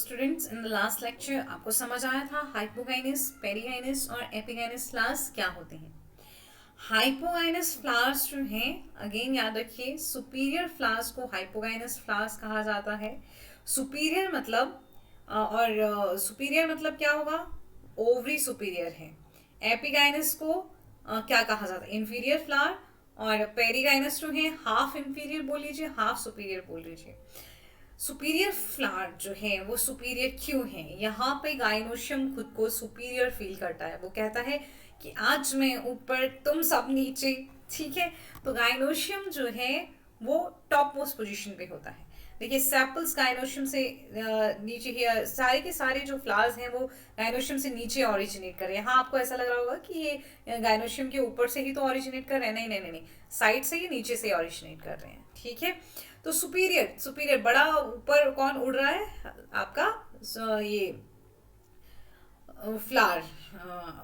Students, in the last lecture आपको समझ आया था हाइपोगाइनस, पेरीगाइनस और एपिगाइनस फ्लावर्स क्या होते हैं। हाइपोगाइनस फ्लावर्स जो हैं, अगेन याद रखिए, सुपीरियर फ्लावर्स को हाइपोगाइनस फ्लावर्स कहा जाता है। सुपीरियर मतलब और सुपीरियर मतलब क्या होगा, ओवरी सुपीरियर है। एपिगाइनस को क्या कहा जाता है, इन्फीरियर फ्लावर। और पेरीगाइनस जो है हाफ इन्फीरियर बोल लीजिए, हाफ सुपीरियर बोल लीजिए। सुपीरियर फ्लावर जो है वो सुपीरियर क्यों है, यहाँ पे गाइनोशियम खुद को सुपीरियर फील करता है। वो कहता है कि आज मैं ऊपर, तुम सब नीचे। ठीक है, तो गाइनोशियम जो है वो टॉप मोस्ट पोजीशन पे होता है। देखिए, सेपल्स गाइनोशियम से नीचे ही, सारे के सारे जो फ्लावर्स हैं वो गाइनोशियम से नीचे ऑरिजिनेट कर रहे हैं। हाँ, आपको ऐसा लग रहा होगा कि ये गाइनोशियम के ऊपर से ही तो ऑरिजिनेट कर रहे हैं। नहीं नहीं नहीं नहीं, साइड से ही, नीचे से ऑरिजिनेट कर रहे हैं। ठीक है, तो सुपीरियर सुपीरियर बड़ा ऊपर कौन उड़ रहा है आपका, ये फ्लावर,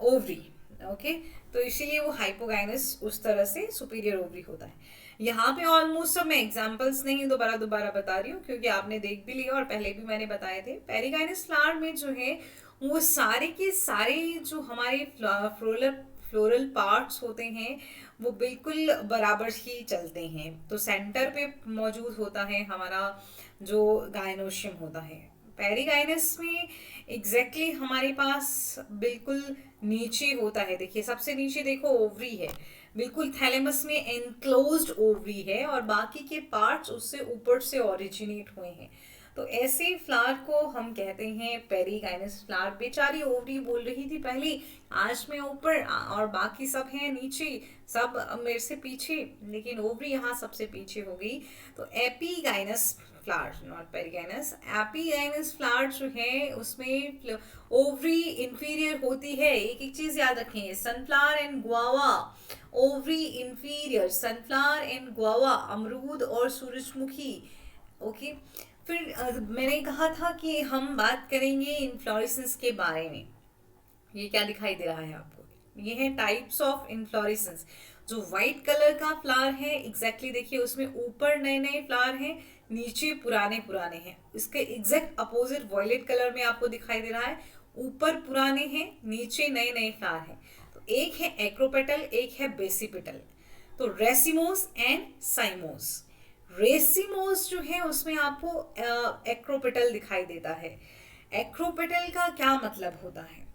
ओवरी। ओके, तो इसीलिए वो हाइपोगाइनस उस तरह से सुपीरियर ओवरी होता है। यहाँ पे ऑलमोस्ट सब मैं एग्जांपल्स नहीं दोबारा दोबारा बता रही हूँ, क्योंकि आपने देख भी लिया और पहले भी मैंने बताए थे। पेरीगाइनस फ्लावर में जो है वो सारे के सारे जो हमारे फ्लोरल फ्लोरल पार्ट्स होते हैं वो बिल्कुल बराबर ही चलते हैं। तो सेंटर पे मौजूद होता है हमारा जो गायनोशियम होता है। पेरीगाइनस में एग्जैक्टली हमारे पास बिल्कुल नीचे होता है। देखिए, सबसे नीचे देखो ओवरी है, बिल्कुल थैलेमस में एनक्लोज्ड ओवरी है, और बाकी के पार्ट्स उससे ऊपर से ओरिजिनेट हुए हैं। तो ऐसे फ्लावर को हम कहते हैं पेरीगाइनस फ्लावर। बेचारी ओवरी बोल रही थी पहले, आज मैं ऊपर और बाकी सब हैं नीचे, सब मेरे से पीछे, लेकिन ओवरी यहाँ सबसे पीछे हो गई। तो epigynous flower, not perigynous, epigynous flower जो है उसमें ओवरी इंफीरियर होती है। एक एक चीज याद रखें, sunflower and guava ovary inferior, sunflower and guava अमरूद और सूरजमुखी। ओके, फिर मैंने कहा था कि हम बात करेंगे इन्फ्लोरेसेंस के बारे में। ये क्या दिखाई दे रहा है आपको, ये है टाइप्स ऑफ इन्फ्लोरेसेंस। जो व्हाइट कलर का फ्लावर है, एग्जैक्टली देखिए उसमें ऊपर नए नए फ्लावर हैं, नीचे पुराने पुराने हैं। इसके एग्जैक्ट अपोजिट वॉयलेट कलर में आपको दिखाई दे रहा है, ऊपर पुराने हैं, नीचे नए नए फ्लावर हैं। तो एक है एक्रोपेटल, एक है बेसिपिटल। तो रेसिमोस एंड साइमोस। रेसिमोस जो है उसमें आपको एक्रोपेटल दिखाई देता है। एक्रोपेटल का क्या मतलब होता है,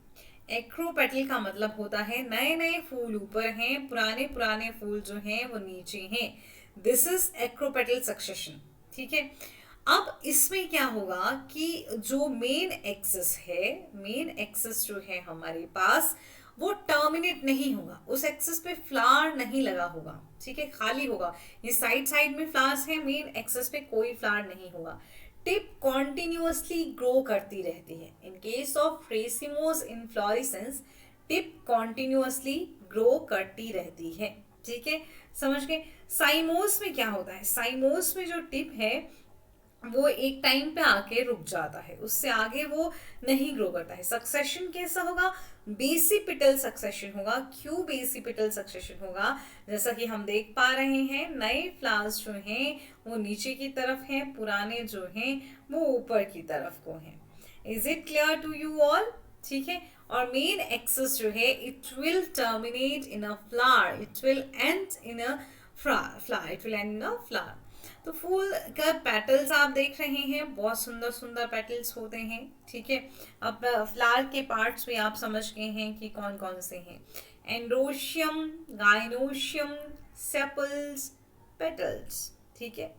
एक्रोपेटल का मतलब होता है नए नए फूल ऊपर हैं, पुराने पुराने फूल जो हैं वो नीचे हैं। This is acropetal succession. ठीक है, अब इसमें क्या होगा कि जो मेन एक्सिस है, मेन एक्सिस जो है हमारे पास, वो टर्मिनेट नहीं होगा, उस एक्सिस पे फ्लावर नहीं लगा होगा। ठीक है, खाली होगा। ये साइड साइड में फ्लावर्स हैं, मेन एक्सिस पे कोई फ्लावर नहीं होगा। टिप कॉन्टिन्यूअसली ग्रो करती रहती है। In case of racemose inflorescence, tip continuously grow करती रहती है। ठीक है, समझ गए। साइमोस में क्या होता है, साइमोस में जो टिप है वो एक टाइम पे आके रुक जाता है, उससे आगे वो नहीं ग्रो करता है। सक्सेशन कैसा होगा, बेसिपिटल सक्सेशन होगा। क्यों बेसिपिटल सक्सेशन होगा, जैसा कि हम देख पा रहे हैं, नए फ्लावर्स जो हैं वो नीचे की तरफ हैं, पुराने जो हैं वो ऊपर की तरफ को हैं। Is it clear to you all? ठीक है, और मेन एक्सिस जो है, it will terminate in a flower, it will end in a flower, it will end in a flower. तो फूल का पेटल्स आप देख रहे हैं, बहुत सुंदर सुंदर पेटल्स होते हैं। ठीक है, अब फ्लावर के पार्ट्स भी आप समझ गए हैं कि कौन कौन से हैं। Androecium, gynoecium, sepals, petals. ठीक है,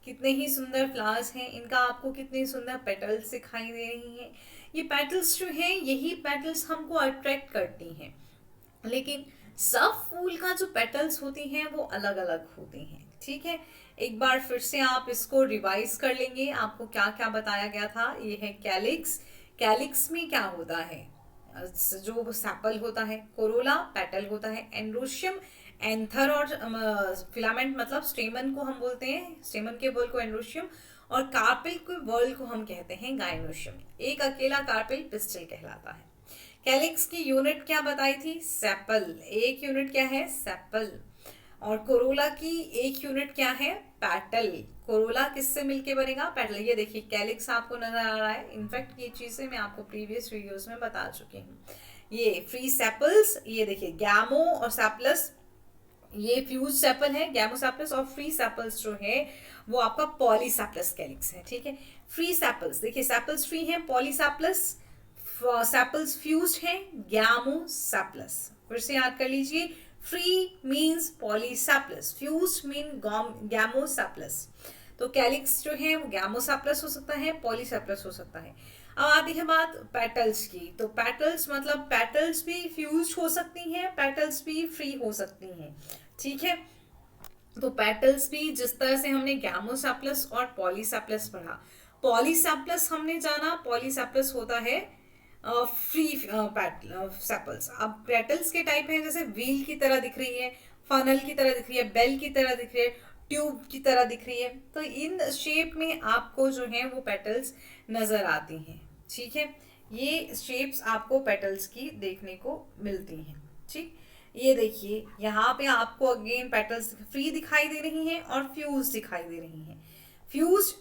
कितने ही सुंदर फ्लावर्स हैं, इनका आपको कितने सुंदर पेटल्स दिखाई दे रही हैं। ये पेटल्स जो हैं, यही पेटल्स हमको अट्रैक्ट करती हैं। लेकिन सब फूल का जो पेटल्स होती हैं वो अलग अलग होती हैं। ठीक है, एक बार फिर से आप इसको रिवाइज कर लेंगे, आपको क्या क्या बताया गया था। ये है कैलिक्स, कैलिक्स में क्या होता है, जो सेपल होता है, कोरोला पेटल होता है, एंड्रोशियम एंथर और फिलामेंट मतलब स्टेमन को हम बोलते हैं, स्टेमन के बॉल को एंड्रोशियम, और कार्पेल के बॉल को हम कहते हैं गाइनोशियम। एक अकेला कार्पेल पिस्टल कहलाता है। कैलिक्स की यूनिट क्या बताई थी, सेपल। एक यूनिट क्या है, सेपल। और कोरोला की एक यूनिट क्या है, पैटल। कोरोला किससे मिलके बनेगा? पैटल। ये देखिए कैलिक्स आपको नजर आ रहा है। इनफैक्ट ये चीजें मैं आपको प्रीवियस वीडियोस में बता चुकी हूँ। ये फ्री सेपल्स, ये देखिए गैमो और सेपलस, ये फ्यूज सेपल है गैमोसेपलस, और फ्री सेपल्स जो है वो आपका पॉलीसेपलस कैलिक्स है। ठीक है, फ्री सेपल्स देखिए, सेपल्स फ्री है पॉलीसेपलस, सेपल्स फ्यूज है गैमोसेपलस। फिर से याद कर लीजिए, free means polysepalous, fuse mean gamosepalous. तो कैलिक्स जो है वो गैमोसेपलस हो सकता है, पॉलीसेपलस हो सकता है। अब आती है बात पेटल्स की। तो पेटल्स मतलब पेटल्स भी फ्यूज हो सकती हैं, पेटल्स भी फ्री हो सकती हैं। ठीक है, तो पेटल्स भी जिस तरह से हमने गैमोसेपलस और पॉलीसेपलस पढ़ा, पॉलीसेपलस हमने जाना, पॉलीसेपलस होता है फ्री सेपल्स। अब पेटल्स के टाइप हैं, जैसे व्हील की तरह दिख रही है, फनल की तरह दिख रही है, बेल की तरह दिख रही है, ट्यूब की तरह दिख रही है। तो इन शेप में आपको जो है वो पेटल्स नजर आती हैं। ठीक है, ये शेप्स आपको पेटल्स की देखने को मिलती हैं। ठीक, ये देखिए यहाँ पे आपको अगेन पेटल्स फ्री दिखाई दे रही हैं और फ्यूज दिखाई दे रही हैं। फ्यूज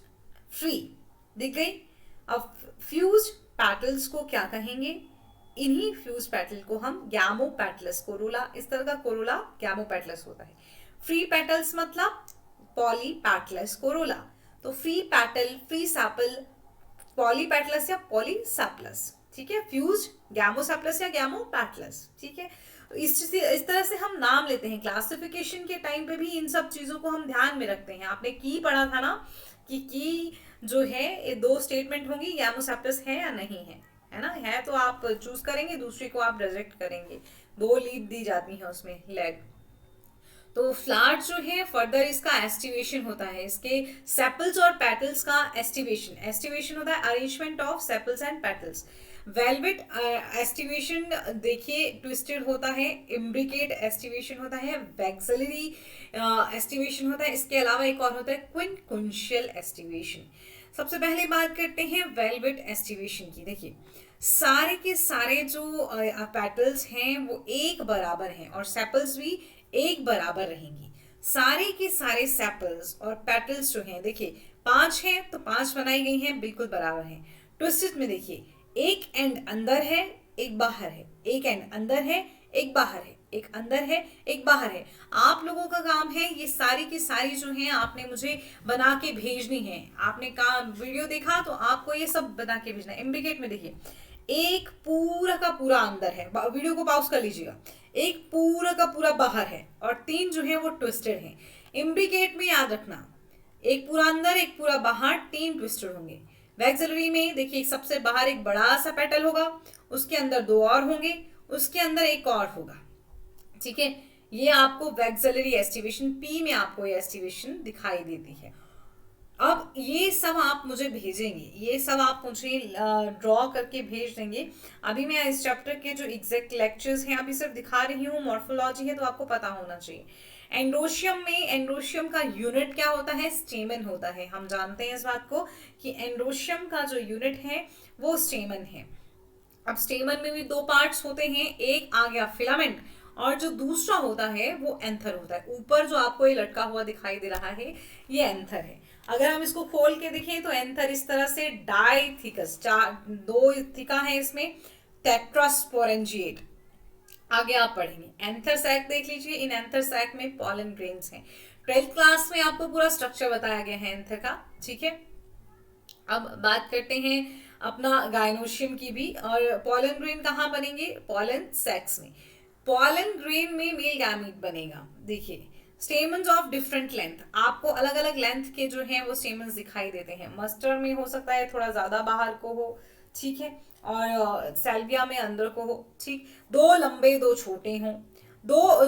फ्री दिख गई। अब फ्यूज पेटल्स को क्या कहेंगे? इन्हीं फ्यूज पेटल को हम गैमो पेटलस, कोरोला इस तरह का कोरोला गैमो पेटलस होता है। फ्री पेटल्स मतलब पॉली पेटलस कोरोला। तो free petal, free sepal, polypetalous या पॉलीसेपलस। ठीक है, फ्यूज गैमोसेपलस या गैमोपेटलस। ठीक है, तो इस तरह से हम नाम लेते हैं। क्लासिफिकेशन के टाइम पे भी इन सब चीजों को हम ध्यान में रखते हैं। आपने की पढ़ा था ना कि की जो है ये दो स्टेटमेंट होंगी, गैमोसेपलस है या नहीं है ना? है तो आप चूज करेंगे, दूसरी को आप रिजेक्ट करेंगे। दो लीड दी जाती है उसमें, लेग। तो फ्लावर्स जो है फर्दर इसका एस्टिवेशन होता है, इसके सेपल्स और पेटल्स का एस्टिवेशन। एस्टिवेशन होता है arrangement of sepals and petals. Velvet aestivation देखिए ट्विस्टेड होता है, इम्ब्रिकेट एस्टिवेशन होता है, वैक्सिलरी एस्टिवेशन होता है। इसके अलावा एक और होता है क्विंकुंशियल एस्टिवेशन। सबसे पहले बात करते हैं वेलवेट एस्टिवेशन की। देखिए सारे के सारे जो पेटल्स हैं वो एक बराबर हैं और सेपल्स भी एक बराबर रहेंगी। सारे के सारे सेपल्स और पेटल्स जो हैं देखिए 5 हैं तो 5 बनाई गई हैं, बिल्कुल बराबर हैं। ट्विस्टेड में देखिए एक एंड अंदर है, एक बाहर है, एक एंड अंदर है, एक बाहर है, एक अंदर है, एक बाहर है। आप लोगों का काम है ये सारी की सारी जो है आपने मुझे बना के भेजनी है। आपने काम वीडियो देखा तो आपको ये सब बना के भेजना है। इंडिकेट में देखिए एक पूरा का पूरा अंदर है, वीडियो को पॉज कर लीजिएगा। एक पूरा का पूरा बाहर है और 3 जो है वो ट्विस्टेड हैं। इम्ब्रिकेट में याद रखना एक पूरा अंदर, एक पूरा बाहर, 3 ट्विस्टेड होंगे। वैक्सिलरी में देखिए सबसे बाहर एक बड़ा सा पेटल होगा, उसके अंदर 2 और होंगे, उसके अंदर एक और होगा। ठीक है, ये आपको वैक्सिलरी एस्टिवेशन, पी में आपको ये एस्टिवेशन दिखाई देती है। अब ये सब आप मुझे भेजेंगे, ये सब आप मुझे ड्रॉ करके भेज देंगे। अभी मैं इस चैप्टर के जो एग्जैक्ट लेक्चर्स हैं अभी सिर्फ दिखा रही हूँ, मॉर्फोलॉजी है तो आपको पता होना चाहिए। एंड्रोशियम में एंड्रोशियम का यूनिट क्या होता है? स्टेमन होता है। हम जानते हैं इस बात को कि एंड्रोशियम का जो यूनिट है वो स्टेमन है। अब स्टेमन में भी 2 पार्ट्स होते हैं, एक आ गया फिलामेंट और जो दूसरा होता है वो एंथर होता है। ऊपर जो आपको ये लटका हुआ दिखाई दे रहा है ये एंथर है। अगर हम इसको खोल के देखें तो एंथर इस तरह से डाइथिकस, 2 थिका है इसमें, टेट्रास्पोरेंजिएट। आगे आप पढ़ेंगे एंथर सैक देख लीजिए। इन एंथर सैक में पॉलन ग्रेन्स हैं। 12th क्लास में आपको पूरा स्ट्रक्चर बताया गया है एंथर का। ठीक है, अब बात करते हैं अपना गायनोशियम की भी। और पॉलन ग्रेन कहाँ बनेंगे? पॉलन सैक्स में। पॉलन ग्रेन में मेल गैमीट बनेगा। देखिए स्टेमन्स ऑफ डिफरेंट लेंथ, आपको अलग अलग लेंथ के जो हैं वो स्टेमन्स दिखाई देते हैं। मस्टर्ड में हो सकता है थोड़ा ज्यादा बाहर को हो, ठीक है, और सैल्विया में अंदर को हो। ठीक, 2 लंबे 2 छोटे हों,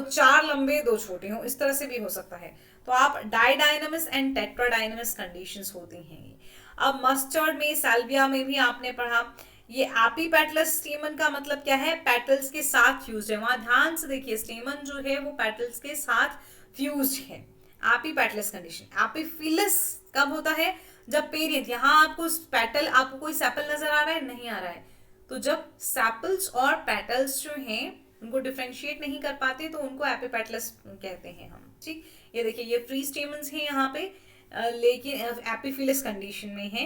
4 लंबे 2 छोटे हों, इस तरह से भी हो सकता है। तो आप डाइडायनामिस एंड टेट्राडायनामिस कंडीशंस होती हैं। अब मस्टर्ड में, सैल्विया में भी आपने पढ़ा। ये एपीपेटलस स्टेमन का मतलब क्या है? पेटल्स के साथ फ्यूज्ड है। वहां ध्यान से देखिए स्टेमन जो है वो पेटल्स के साथ फ्यूज्ड है। Epipetalous condition. एपीफिलस कब होता है? जब पेरियंथ, यहाँ आपको पेटल, आपको कोई सेपल नजर आ रहा है? नहीं आ रहा है। तो जब सेपल्स और पेटल्स जो हैं उनको डिफ्रेंशिएट नहीं कर पाते तो उनको एपीपेटलस कहते हैं हम। ठीक, ये देखिए ये फ्री स्टेमन्स हैं यहाँ पे, लेकिन एपिफिलस कंडीशन में है,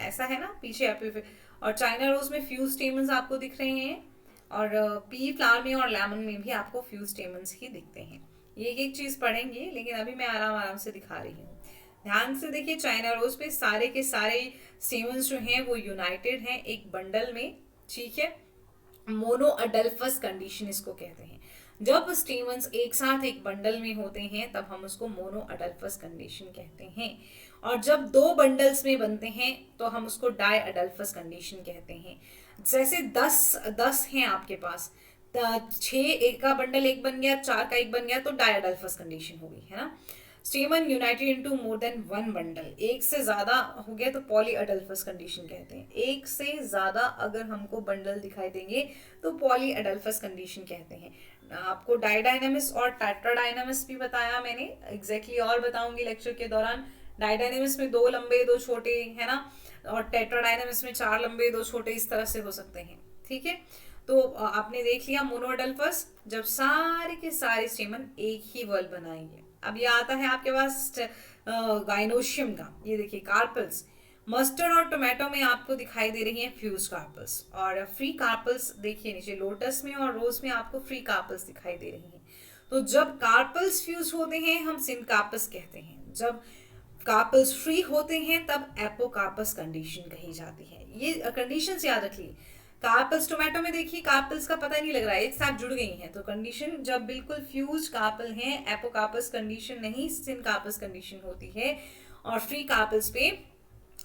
ऐसा है ना पीछे एपिफिल। और चाइना रोज में फ्यूज स्टेमन्स आपको दिख रहे हैं, और पी फ्लावर में और लेमन में भी आपको फ्यूज स्टेमन्स ही दिखते हैं। ये एक एक चीज पढ़ेंगे, लेकिन अभी मैं आराम आराम से दिखा रही हूँ। ध्यान से देखिए, चाइना रोज पे सारे के सारे स्टेमन्स जो हैं वो यूनाइटेड हैं एक बंडल में, ठीक है। मोनो अडल्फस कंडीशन इसको कहते हैं। जब स्टेमन्स एक साथ एक बंडल में होते हैं तब हम उसको मोनो अडल्फस कंडीशन कहते हैं, और जब दो बंडल्स में बनते हैं तो हम उसको डाई अडल्फस कंडीशन कहते हैं। जैसे 10 हैं आपके पास, 6 एक का बंडल एक बन गया, 4 का एक बन गया, तो डाई अडल्फस कंडीशन हो गई, है ना। स्टेमन United into more than one bundle, एक से ज्यादा हो गया तो पॉली अडल्फस कंडीशन कहते हैं। एक से ज्यादा अगर हमको बंडल दिखाई देंगे तो पॉली अडल्फस कंडीशन कहते हैं। आपको डाइडाइनमिस और टेट्राडाइनमिस भी बताया मैंने, एग्जैक्टली और बताऊंगी लेक्चर के दौरान। डाइडाइनमिस में 2 लंबे 2 छोटे, है ना, और टेट्राडाइनमिस में 4 लंबे 2 छोटे, इस तरह से हो सकते हैं, ठीक है। तो आपने देख लिया मोनो अडल्फस, जब सारे के सारे स्टेमन एक ही वर्ल बनाएंगे। अब ये आता है आपके पास गाइनोशियम का, ये देखिए कार्पल्स। मस्टर्ड और टोमेटो में आपको दिखाई दे रही हैं फ्यूज कार्पल्स, और फ्री कार्पल्स देखिए नीचे लोटस में और रोज में आपको फ्री कार्पल्स दिखाई दे रही हैं। तो जब कार्पल्स फ्यूज होते हैं हम सिनकार्पस कहते हैं, जब कार्पल्स फ्री होते हैं तब एपोकार्पस कंडीशन कही जाती है। ये कंडीशंस याद रखिए। कार्पल्स टोमेटो में देखिए कार्पल्स का पता नहीं लग रहा है, एक साथ जुड़ गई हैं, तो कंडीशन जब बिल्कुल फ्यूज कार्पल हैं एपोकार्पस कंडीशन नहीं सिनकार्पस कंडीशन होती है, और फ्री कार्पल्स पे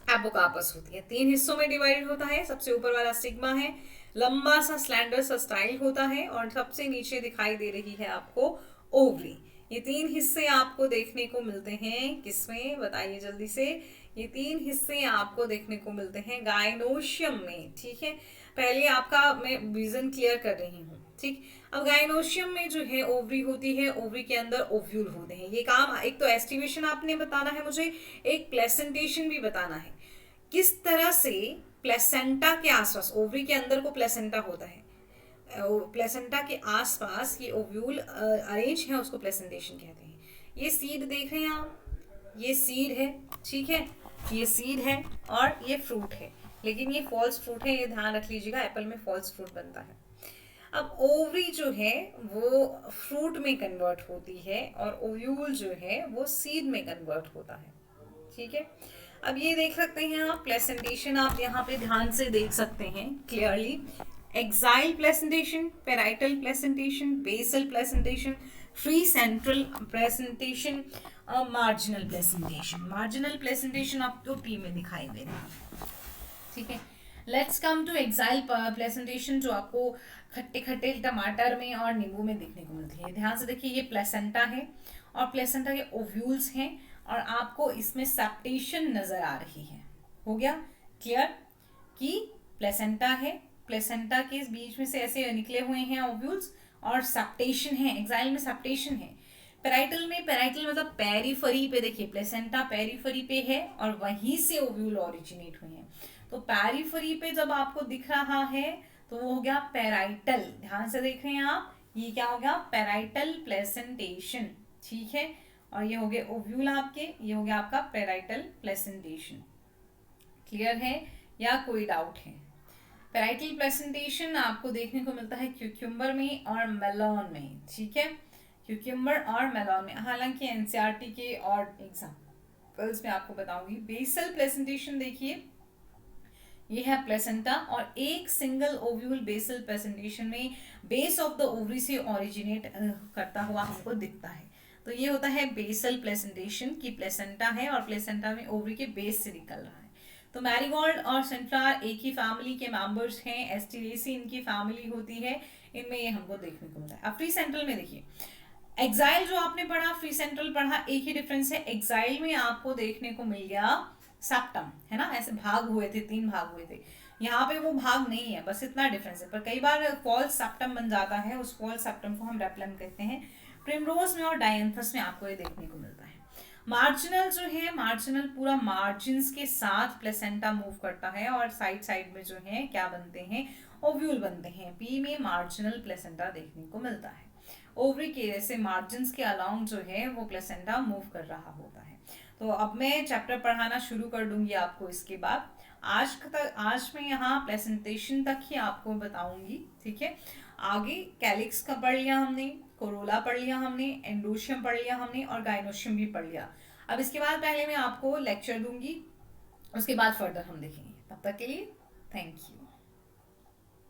एपोकार्पस होती है। 3 हिस्सों में डिवाइडेड होता है, सबसे ऊपर वाला सिग्मा है, लंबा सा स्लैंडर सा स्टाइल होता है, और सबसे नीचे दिखाई दे रही है आपको ओवरी। ये 3 हिस्से आपको देखने को मिलते हैं किसमें, बताइए जल्दी से। ये 3 हिस्से आपको देखने को मिलते हैं गाइनोशियम में, ठीक है। पहले आपका मैं विजन क्लियर कर रही हूँ, ठीक। अब गाइनोशियम में जो है ओवरी होती है, ओवरी के अंदर ओव्यूल होते हैं। ये काम एक तो एस्टिमेशन आपने बताना है मुझे, एक प्लेसेंटेशन भी बताना है, किस तरह से प्लेसेंटा के आसपास, ओवरी के अंदर को प्लेसेंटा होता है, प्लेसेंटा के आसपास ये ओव्यूल अरेंज है, उसको प्लेसेंटेशन कहते हैं। ये सीड देख रहे हैं आप, ये सीड है, ठीक है, ये सीड है और ये फ्रूट है, लेकिन ये फॉल्स फ्रूट है, ये ध्यान रख लीजिएगा, एप्पल में फॉल्स फ्रूट बनता है। अब ओवरी जो है वो फ्रूट में कन्वर्ट होती है, और ओव्यूल जो है वो सीड में कन्वर्ट होता है, ठीक है। अब ये देख सकते हैं आप प्लेसेंटेशन, आप यहाँ पे ध्यान से देख सकते हैं clearly. Axile placentation, parietal placentation, basal placentation, free central placentation, marginal placentation. Marginal placentation आपको पी में दिखाई दे रहा है, ठीक है। Let's come to axile placentation, जो आपको खट्टे खट्टे टमाटर में और नींबू में देखने को मिलती है। ध्यान से देखिए, ये प्लेसेंटा है और प्लेसेंटा के ओव्यूल्स हैं, और आपको इसमें सेप्टेशन नजर आ रही है। हो गया क्लियर कि प्लेसेंटा है, प्लेसेंटा के बीच में से ऐसे निकले हुए हैं ओव्यूल्स, और सेप्टेशन है, एक्साइल में सेप्टेशन है। पेराइटल में, पेराइटल मतलब पेरीफरी पे, देखिए प्लेसेंटा पेरीफरी पे है और वहीं से ओव्यूल ओरिजिनेट हुए हैं। तो पेरीफरी पे जब आपको दिख रहा है तो वो हो गया पेराइटल। ध्यान से देख रहे हैं आप, ये क्या हो गया, पेराइटल प्लेसेंटेशन, ठीक है। और ये हो गए ओव्यूल आपके, ये हो गया आपका पेराइटल प्लेसेंटेशन। क्लियर है या कोई डाउट है? पेराइटल प्लेसेंटेशन आपको देखने को मिलता है क्यूक्यूम्बर में और मेलॉन में, ठीक है। क्यूक्यूम्बर और मेलॉन में, हालांकि एनसीईआरटी के और एग्जाम्पल्स में आपको बताऊंगी। बेसल प्लेसेंटेशन देखिए, ये है प्लेसेंटा, और एक सिंगल ओव्यूल बेसल प्लेसेंटेशन में बेस ऑफ द ओवरी से ओरिजिनेट करता हुआ हमको दिखता है। तो ये होता है बेसल प्लेसेंटेशन की प्लेसेंटा है और प्लेसेंटा में ओवरी के बेस से निकल रहा है। तो मैरीगोल्ड और सनफ्लावर एक ही फैमिली के मेंबर्स हैं, एस्टिरेसी इनकी फैमिली होती है, इनमें ये हमको देखने को मिलता है। अब फ्री सेंट्रल में देखिए, एक्साइल जो आपने पढ़ा, फ्री सेंट्रल पढ़ा, एक ही डिफरेंस है, एक्साइल में आपको देखने को मिल गया सेप्टम, है ना, ऐसे भाग हुए थे, 3 भाग हुए थे, यहाँ पे वो भाग नहीं है, बस इतना डिफरेंस है। पर कई बार फॉल्स सेप्टम बन जाता है, उस फॉल्स सेप्टम को हम रेप्लम कहते हैं। प्रिमरोज में और डायंथस में आपको ये देखने को मिलता है। मार्जिनल जो है, मार्जिनल पूरा मार्जिन्स के साथ प्लेसेंटा मूव करता है, और साइड साइड में जो है क्या बनते हैं, ओव्यूल बनते हैं। पी में मार्जिनल प्लेसेंटा देखने को मिलता है। ओवरी के ऐसे मार्जिन्स के अलाउंग जो है वो प्लेसेंटा मूव कर रहा होता है। तो अब मैं चैप्टर पढ़ाना शुरू कर दूंगी आपको इसके बाद। आज मैं यहाँ प्रेजेंटेशन तक ही आपको बताऊंगी, ठीक है। आगे कैलिक्स का पढ़ लिया हमने, कोरोला पढ़ लिया हमने, एंडोशियम पढ़ लिया हमने और गाइनोशियम भी पढ़ लिया। अब इसके बाद पहले मैं आपको लेक्चर दूंगी, उसके बाद फर्दर हम देखेंगे। तब तक के लिए थैंक यू।